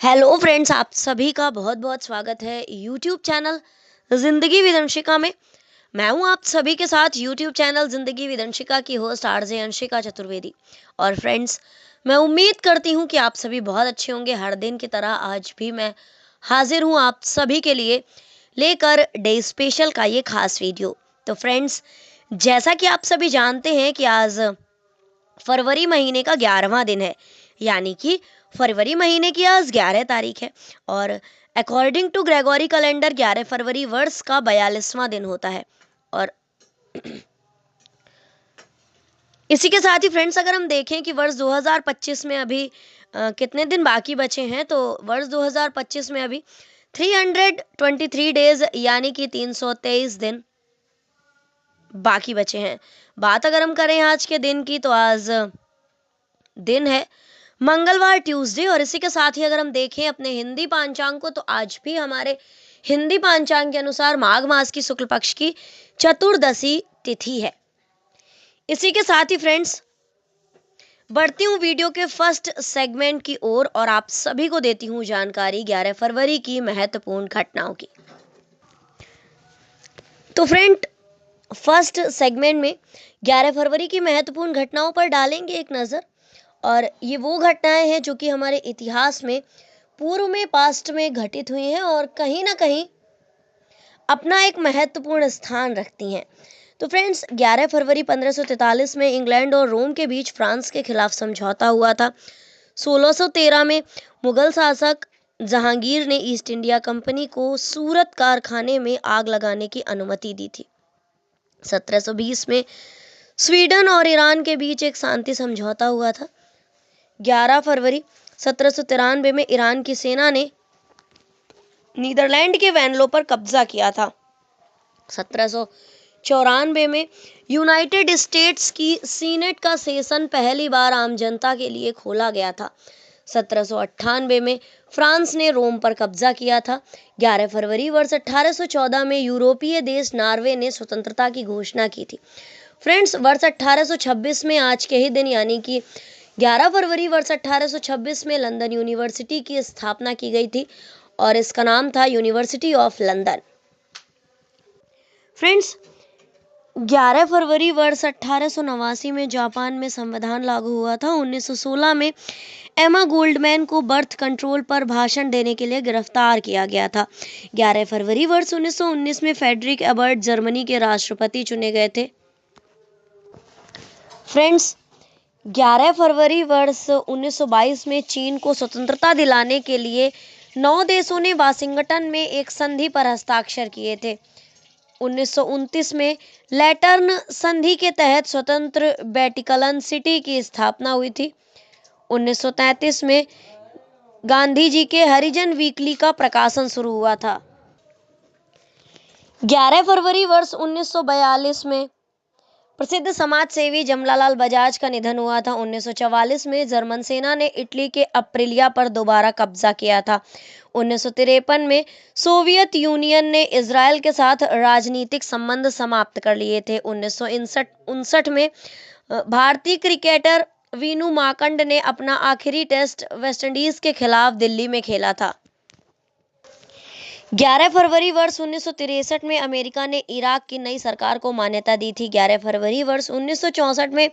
Hello friends, आप सभी का बहुत बहुत स्वागत है यूट्यूब चैनल जिंदगी विद अंशिका में। मैं हूं आप सभी के साथ यूट्यूब चैनल जिंदगी विद अंशिका की होस्ट आरजे अंशिका चतुर्वेदी। और फ्रेंड्स, मैं उम्मीद करती हूं कि आप सभी बहुत अच्छे होंगे। हर दिन की तरह आज भी मैं हाजिर हूं आप सभी के लिए लेकर डे स्पेशल का ये खास वीडियो। तो फ्रेंड्स, जैसा कि आप सभी जानते हैं कि आज फरवरी महीने का 11वां दिन है, यानी कि फरवरी महीने की आज 11 तारीख है। और अकॉर्डिंग टू ग्रेगोरी कैलेंडर 11 फरवरी वर्ष का 42वां दिन होता है। और इसी के साथ ही फ्रेंड्स, अगर हम देखें कि वर्ष 2025 में अभी कितने दिन बाकी बचे हैं, तो वर्ष 2025 में अभी 323 डेज यानी कि 323 दिन बाकी बचे हैं। बात अगर हम करें आज के दिन की, तो आज दिन है मंगलवार, ट्यूसडे। और इसी के साथ ही अगर हम देखें अपने हिंदी पांचांग को, तो आज भी हमारे हिंदी पांचांग के अनुसार माघ मास की शुक्ल पक्ष की चतुर्दशी तिथि है। इसी के साथ ही फ्रेंड्स, बढ़ती हूँ वीडियो के फर्स्ट सेगमेंट की ओर और आप सभी को देती हूँ जानकारी 11 फरवरी की महत्वपूर्ण घटनाओं की। तो फ्रेंड, फर्स्ट सेगमेंट में 11 फरवरी की महत्वपूर्ण घटनाओं पर डालेंगे एक नज़र। और ये वो घटनाएं हैं जो कि हमारे इतिहास में पूर्व में, पास्ट में घटित हुई हैं और कहीं ना कहीं अपना एक महत्वपूर्ण स्थान रखती हैं। तो फ्रेंड्स, 11 फरवरी 1543 में इंग्लैंड और रोम के बीच फ्रांस के खिलाफ समझौता हुआ था। 1613 में मुगल शासक जहांगीर ने ईस्ट इंडिया कंपनी को सूरत कारखाने में आग लगाने की अनुमति दी थी। 1720 में स्वीडन और ईरान के बीच एक शांति समझौता हुआ था। 11 फरवरी 1793 में ईरान की सेना ने नीदरलैंड के वेनलो पर कब्जा किया था। 1794 में यूनाइटेड स्टेट्स की सीनेट का सेशन पहली बार आम जनता के लिए खोला गया था। 1798 में फ्रांस ने रोम पर कब्जा किया था। 11 फरवरी वर्ष 1814 में यूरोपीय देश नॉर्वे ने स्वतंत्रता की घोषणा की थी। फ्रेंड्स, वर्ष 1826 में आज के ही दिन यानी कि 11 फरवरी वर्ष 1826 में लंदन यूनिवर्सिटी की स्थापना की गई थी और इसका नाम था यूनिवर्सिटी ऑफ लंदन। फ्रेंड्स, 11 फरवरी वर्ष 1889 में जापान में संविधान लागू हुआ था। 1916 में एमा गोल्डमैन को बर्थ कंट्रोल पर भाषण देने के लिए गिरफ्तार किया गया था। 11 फरवरी वर्ष 1919 में फ्रेडरिक एबर्ट जर्मनी के राष्ट्रपति चुने गए थे। फ्रेंड्स, 11 फरवरी वर्ष 1922 में चीन को स्वतंत्रता दिलाने के लिए 9 देशों ने वाशिंगटन में एक संधि पर हस्ताक्षर किए थे। 1929 में लैटर्न संधि के तहत स्वतंत्र वेटिकन सिटी की स्थापना हुई थी। 1933 में गांधी जी के हरिजन वीकली का प्रकाशन शुरू हुआ था। 11 फरवरी वर्ष 1942 में प्रसिद्ध समाज सेवी जमनालाल बजाज का निधन हुआ था। 1944 में जर्मन सेना ने इटली के अप्रिलिया पर दोबारा कब्जा किया था। 1953 में सोवियत यूनियन ने इजराइल के साथ राजनीतिक संबंध समाप्त कर लिए थे। 1959 में भारतीय क्रिकेटर वीनू माकंड ने अपना आखिरी टेस्ट वेस्टइंडीज के खिलाफ दिल्ली में खेला था। 11 फरवरी वर्ष 1963 में अमेरिका ने इराक की नई सरकार को मान्यता दी थी। 11 फरवरी वर्ष 1964 में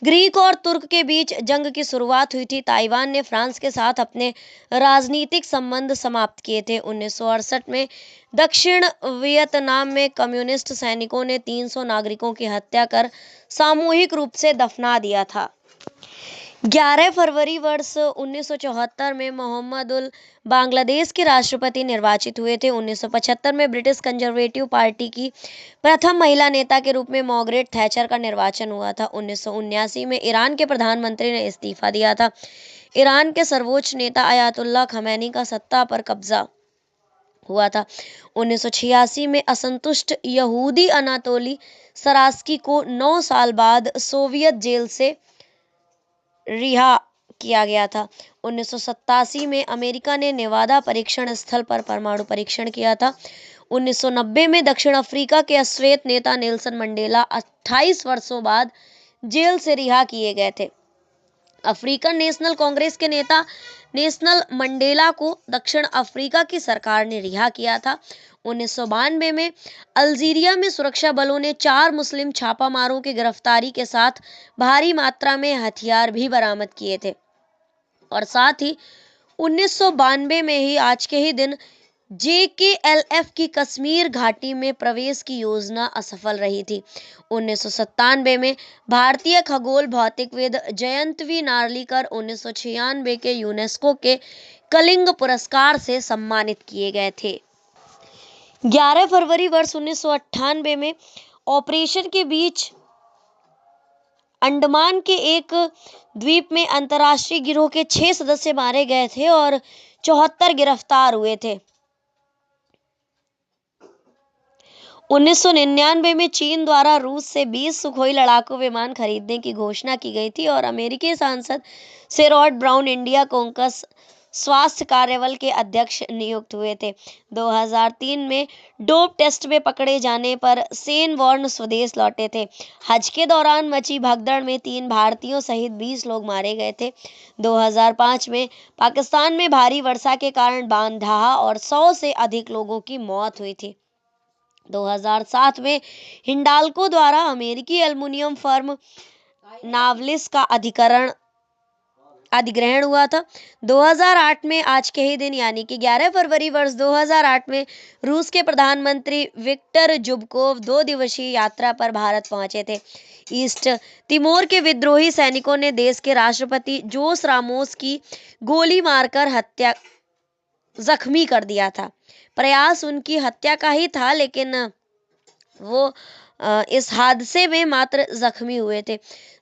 ग्रीक और तुर्क के बीच जंग की शुरुआत हुई थी। ताइवान ने फ्रांस के साथ अपने राजनीतिक संबंध समाप्त किए थे। 1968 में दक्षिण वियतनाम में कम्युनिस्ट सैनिकों ने 300 नागरिकों की हत्या कर सामूहिक रूप से दफना दिया था। 11 फरवरी वर्ष 1974 में मोहम्मद उल बांग्लादेश के राष्ट्रपति निर्वाचित हुए थे। 1975 में ब्रिटिश कंजर्वेटिव पार्टी की प्रथम महिला नेता के रूप में मार्गरेट थैचर का निर्वाचन हुआ था। 1979 में ईरान के प्रधानमंत्री ने इस्तीफा दिया था। ईरान के सर्वोच्च नेता अयातुल्लाह खमैनी का सत्ता पर कब्जा हुआ था। 1986 में असंतुष्ट यहूदी अनातोली सरास्की को 9 साल बाद सोवियत जेल से रिहा किया गया था। 1987 में अमेरिका ने नेवादा परीक्षण स्थल पर परमाणु परीक्षण किया था। 1990 में दक्षिण अफ्रीका के अश्वेत नेता नेल्सन मंडेला 28 वर्षों बाद जेल से रिहा किए गए थे। अफ्रीकन नेशनल कांग्रेस के नेता नेशनल मंडेला को दक्षिण अफ्रीका की सरकार ने रिहा किया था। 1992 में अल्जीरिया में सुरक्षा बलों ने 4 मुस्लिम छापामारों की गिरफ्तारी के साथ भारी मात्रा में हथियार भी बरामद किए थे और साथ ही 1992 में ही आज के ही दिन जेकेएलएफ की कश्मीर घाटी में प्रवेश की योजना असफल रही थी। 1997 में भारतीय खगोल भौतिकविद जयंत नार्लिकर 1996 के यूनेस्को के कलिंग पुरस्कार से सम्मानित किए गए थे। 11 फरवरी वर्ष 1998 में ऑपरेशन के बीच अंडमान के एक द्वीप में अंतर्राष्ट्रीय गिरोह के 6 सदस्य मारे गए थे और 74 गिरफ्तार हुए थे। 1999 में चीन द्वारा रूस से 20 सुखोई लड़ाकू विमान खरीदने की घोषणा की गई थी और अमेरिकी सांसद शेरॉड ब्राउन इंडिया कॉन्कस स्वास्थ्य कार्यबल के अध्यक्ष नियुक्त हुए थे। 2003 में डोप टेस्ट में पकड़े जाने पर सेन वॉर्न स्वदेश लौटे थे। हज के दौरान मची भगदड़ में 3 भारतीयों सहित 20 लोग मारे गए थे। 2005 में पाकिस्तान में भारी वर्षा के कारण बांध ढहा और 100 से अधिक लोगों की मौत हुई थी। 2007 में हिंडाल्को द्वारा अमेरिकी एल्युमिनियम फर्म नावलिस का अधिग्रहण हुआ था। 2008 में आज के ही दिन यानी कि 11 फरवरी वर्ष 2008 में रूस के प्रधानमंत्री विक्टर जुबकोव 2 दिवसीय यात्रा पर भारत पहुंचे थे। ईस्ट तिमोर के विद्रोही सैनिकों ने देश के राष्ट्रपति जोस रामोस की गोली मारकर जख्मी कर दिया था। प्रयास उनकी हत्या का ही था, लेकिन वो इस हादसे में मात्र जख्मी हुए थे।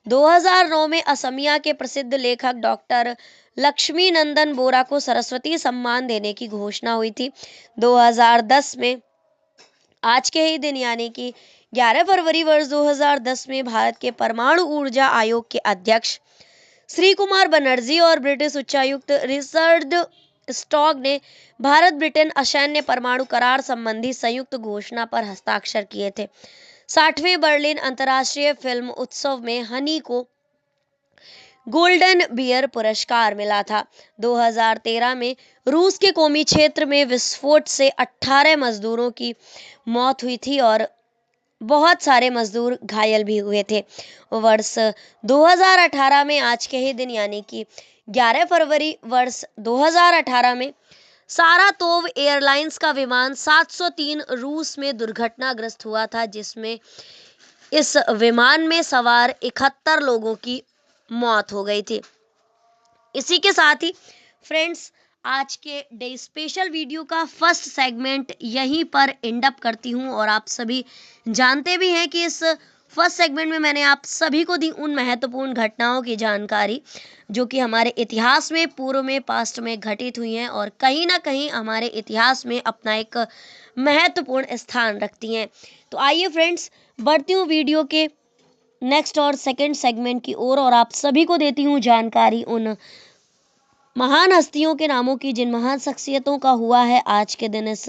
2009 में असमिया के प्रसिद्ध लेखक डॉक्टर लक्ष्मी नंदन बोरा को सरस्वती सम्मान देने की घोषणा हुई थी। 2010 में आज के ही दिन यानी कि 11 फरवरी वर्ष 2010 में भारत के परमाणु ऊर्जा आयोग के अध्यक्ष श्री कुमार बनर्जी और ब्रिटिश उच्चायुक्त रिचर्ड स्टॉक ने भारत ब्रिटेन असैन्य परमाणु करार संबंधी संयुक्त घोषणा पर हस्ताक्षर किए थे। 60वें बर्लिन अंतर्राष्ट्रीय फिल्म उत्सव में हनी को गोल्डन बियर पुरस्कार मिला था। 2013 में रूस के कोमी क्षेत्र में विस्फोट से 18 मजदूरों की मौत हुई थी और बहुत सारे मजदूर घायल भी हुए थे। वर्ष 2018 में आज के ही दिन यानी कि 11 फरवरी वर्ष 2018 में सारातोव एयरलाइंस का विमान 703 रूस में दुर्घटनाग्रस्त हुआ था, जिसमें इस विमान में सवार 71 लोगों की मौत हो गई थी। इसी के साथ ही फ्रेंड्स, आज के डे स्पेशल वीडियो का फर्स्ट सेगमेंट यहीं पर एंड अप करती हूं और आप सभी जानते भी हैं कि इस फर्स्ट सेगमेंट में मैंने आप सभी को दी उन महत्वपूर्ण घटनाओं की जानकारी जो कि हमारे इतिहास में पूर्व में पास्ट में घटित हुई हैं और कहीं ना कहीं हमारे इतिहास में अपना एक महत्वपूर्ण स्थान रखती हैं। तो आइए फ्रेंड्स, बढ़ती हूँ वीडियो के नेक्स्ट और सेकंड सेगमेंट की ओर और आप सभी को देती हूँ जानकारी उन महान हस्तियों के नामों की जिन महान शख्सियतों का हुआ है आज के दिन इस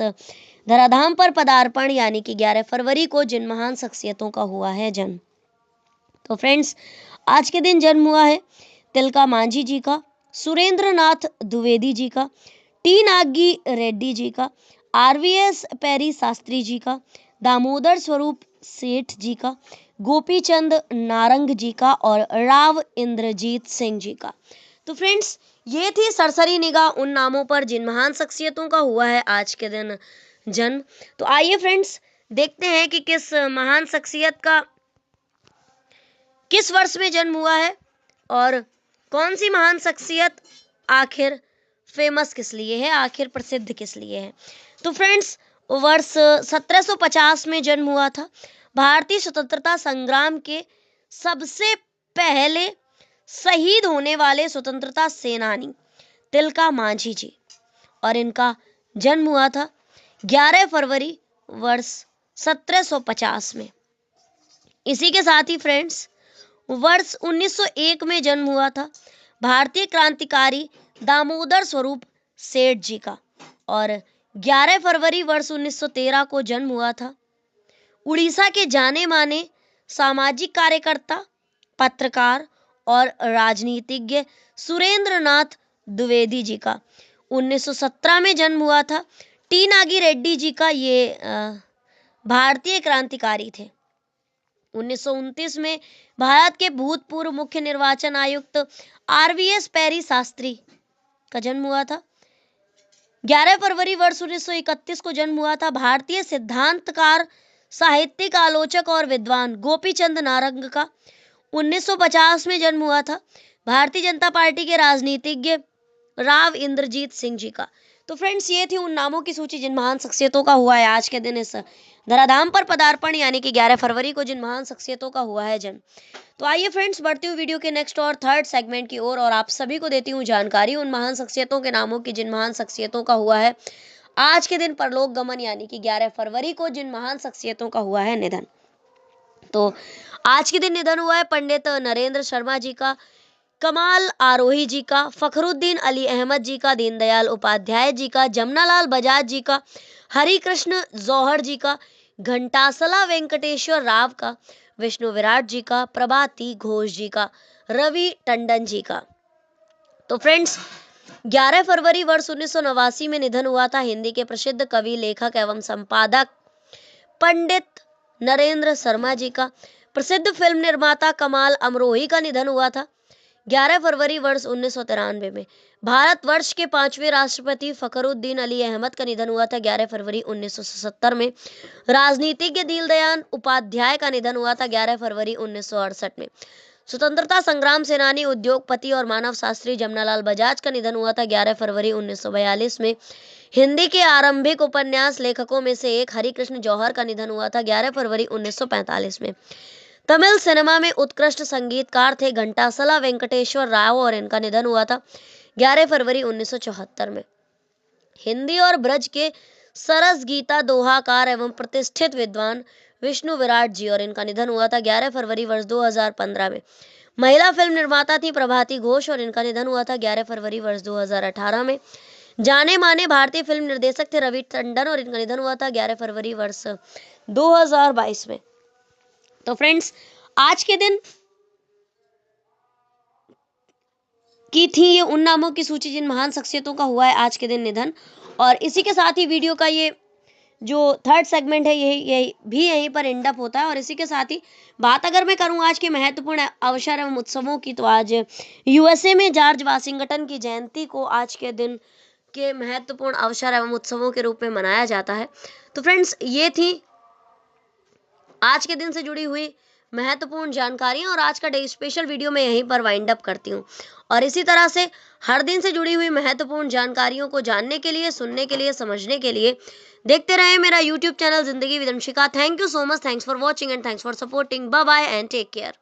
धराधाम पर पदार्पण, यानी कि 11 फरवरी को जिन महान शख्सियतों का हुआ है जन्म। तो फ्रेंड्स, आज के दिन जन्म हुआ है तिलका मांझी जी का, सुरेंद्र नाथ द्विवेदी जी का, टी नागी रेड्डी जी का, आरवीएस पेरी शास्त्री जी का, दामोदर स्वरूप सेठ जी का, गोपी चंद नारंग जी का और राव इंद्रजीत सिंह जी का। तो फ्रेंड्स, ये थी सरसरी निगाह उन नामों पर जिन महान शख्सियतों का हुआ है आज के दिन जन्म। तो आइए फ्रेंड्स, देखते हैं कि किस महान शख्सियत का किस वर्ष में जन्म हुआ है और कौन सी महान शख्सियत आखिर फेमस किस लिए है, आखिर प्रसिद्ध किस लिए है। तो फ्रेंड्स, वर्ष 1750 में जन्म हुआ था भारतीय स्वतंत्रता संग्राम के सबसे पहले शहीद होने वाले स्वतंत्रता सेनानी तिलका मांझी जी, और इनका जन्म हुआ था 11 फरवरी वर्ष 1750 में। इसी के साथ ही फ्रेंड्स, वर्ष 1901 में जन्म हुआ था भारतीय क्रांतिकारी दामोदर स्वरूप सेठ जी का, और 11 फरवरी वर्ष 1913 को जन्म हुआ था उड़ीसा के जाने माने सामाजिक कार्यकर्ता, पत्रकार और राजनीतिज्ञ सुरेंद्र नाथ द्विवेदी जी का। 1917 में जन्म हुआ था। टी नागी रेड्डी जी का, ये भारतीय क्रांतिकारी थे। 1929 में भारत के भूतपूर्व मुख्य निर्वाचन आयुक्त RVS पेरी शास्त्री का जन्म हुआ था। 11 फरवरी वर्ष 1931 को जन्म हुआ था भारतीय सिद्धांतकार, साहित्यिक आलोचक और विद्वान गोपीचंद नारंग का। 1950 में जन्म हुआ था भारतीय जनता पार्टी के राजनीतिज्ञ राव इंद्रजीत सिंह जी का। तो फ्रेंड्स, ये थी उन नामों की सूची जिन महान शख्सियतों का हुआ है आज के दिन इस धराधाम पर पदार्पण, यानी कि 11 फरवरी को जिन महान शख्सियतों का हुआ है जन्म। तो आइए फ्रेंड्स, बढ़ती हुई वीडियो के नेक्स्ट और थर्ड सेगमेंट की ओर, और आप सभी को देती हूँ जानकारी उन महान शख्सियतों के नामों की जिन महान शख्सियतों का हुआ है आज के दिन परलोक गमन, यानी कि 11 फरवरी को जिन महान शख्सियतों का हुआ है निधन। तो आज के दिन निधन हुआ है पंडित नरेंद्र शर्मा जी का, कमाल आरोही जी का, फखरुद्दीन अली अहमद जी का, दीनदयाल उपाध्याय जी का, जमनालाल बजाज जी का, हरिकृष्ण जौहर जी का, घंटासला वेंकटेश्वर राव का, विष्णु विराट जी का, प्रभाती घोष जी का, रवि टंडन जी का। तो फ्रेंड्स, 11 फरवरी वर्ष 1989 में निधन हुआ था हिंदी के प्रसिद्ध कवि, लेखक एवं संपादक पंडित नरेंद्र शर्मा जी का। प्रसिद्ध फिल्म निर्माता कमाल अमरोही का निधन हुआ था 11 फरवरी वर्ष 1993 में। भारतवर्ष के 5वें राष्ट्रपति फखरुद्दीन अली अहमद का निधन हुआ था 11 फरवरी 1977 में। राजनीतिज्ञ दीनदयाल उपाध्याय का निधन हुआ था 11 फरवरी 1968 में। स्वतंत्रता संग्राम सेनानी, उद्योगपति और मानव शास्त्री जमनालाल बजाज का निधन हुआ था 11 फरवरी 1942 में। हिंदी के आरंभिक उपन्यास लेखकों में से एक हरिकृष्ण जौहर का निधन हुआ था 11 फरवरी 1945 में। तमिल सिनेमा में उत्कृष्ट संगीतकार थे घंटासला वेंकटेश्वर राव, और इनका निधन हुआ था 11 फरवरी 1974 में। हिंदी और ब्रज के सरस गीता दोहाकार एवं प्रतिष्ठित विद्वान विष्णु विराट जी, और इनका निधन हुआ था 11 फरवरी वर्ष 2015 में। महिला फिल्म निर्माता थी प्रभाती घोष, और इनका निधन हुआ था 11 फरवरी वर्ष 2018 में। जाने माने भारतीय फिल्म निर्देशक थे रवि टंडन, और इनका निधन हुआ था 11 फरवरी वर्ष 2022 में। तो फ्रेंड्स, आज के दिन की थी ये उन नामों की सूची जिन महान शख्सियतों का हुआ है आज के दिन निधन, और इसी के साथ ही वीडियो का ये जो थर्ड सेगमेंट है यहीं पर एंड अप होता है। और इसी के साथ ही बात अगर मैं करूं आज के महत्वपूर्ण अवसर एवं उत्सवों की, तो आज USA में जॉर्ज वाशिंगटन की जयंती को आज के दिन के महत्वपूर्ण अवसर एवं उत्सवों के रूप में मनाया जाता है। तो फ्रेंड्स, ये थी आज के दिन से जुड़ी हुई महत्वपूर्ण जानकारियां, और आज का डे स्पेशल वीडियो मैं यहीं पर वाइंड अप करती हूं। और इसी तरह से हर दिन से जुड़ी हुई महत्वपूर्ण जानकारियों को जानने के लिए, सुनने के लिए, समझने के लिए देखते रहे मेरा YouTube चैनल जिंदगी with Anshika. Thank you so much, thanks for watching and thanks for supporting. Bye bye and take care.